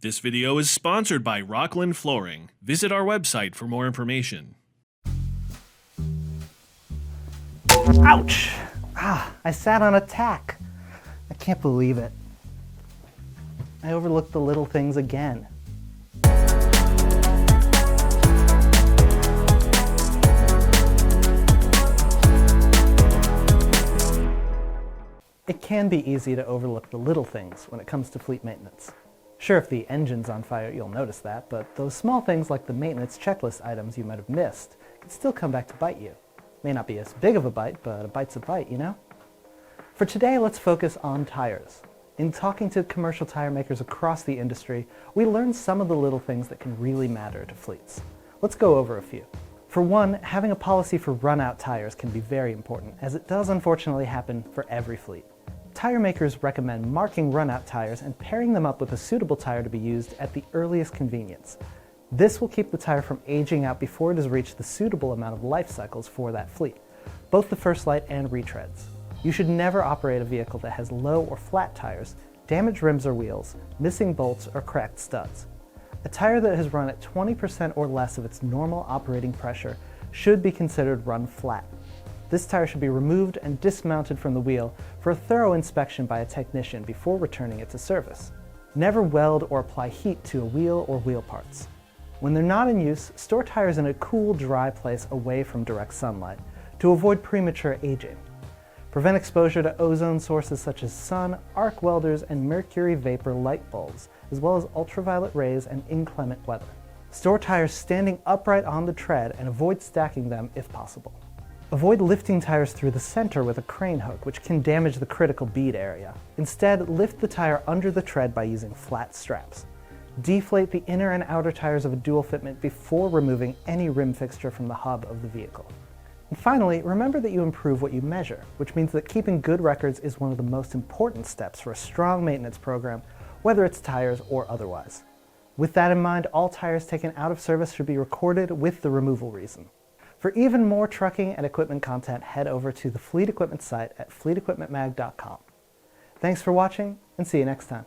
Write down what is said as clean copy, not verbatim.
This video is sponsored by Rockland Flooring. Visit our website for more information. Ouch! I sat on a tack. I can't believe it. I overlooked the little things again. It can be easy to overlook the little things when it comes to fleet maintenance. Sure, if the engine's on fire, you'll notice that, but those small things like the maintenance checklist items you might have missed can still come back to bite you. May not be as big of a bite, but a bite's a bite, you know? For today, let's focus on tires. In talking to commercial tire makers across the industry, we learned some of the little things that can really matter to fleets. Let's go over a few. For one, having a policy for run-out tires can be very important, as it does unfortunately happen for every fleet. Tire makers recommend marking run-out tires and pairing them up with a suitable tire to be used at the earliest convenience. This will keep the tire from aging out before it has reached the suitable amount of life cycles for that fleet, both the first light and retreads. You should never operate a vehicle that has low or flat tires, damaged rims or wheels, missing bolts, or cracked studs. A tire that has run at 20% or less of its normal operating pressure should be considered run flat. This tire should be removed and dismounted from the wheel for a thorough inspection by a technician before returning it to service. Never weld or apply heat to a wheel or wheel parts. When they're not in use, store tires in a cool, dry place away from direct sunlight to avoid premature aging. Prevent exposure to ozone sources such as sun, arc welders, and mercury vapor light bulbs, as well as ultraviolet rays and inclement weather. Store tires standing upright on the tread and avoid stacking them if possible. Avoid lifting tires through the center with a crane hook, which can damage the critical bead area. Instead, lift the tire under the tread by using flat straps. Deflate the inner and outer tires of a dual fitment before removing any rim fixture from the hub of the vehicle. And finally, remember that you improve what you measure, which means that keeping good records is one of the most important steps for a strong maintenance program, whether it's tires or otherwise. With that in mind, all tires taken out of service should be recorded with the removal reason. For even more trucking and equipment content, head over to the Fleet Equipment site at fleetequipmentmag.com. Thanks for watching, and see you next time.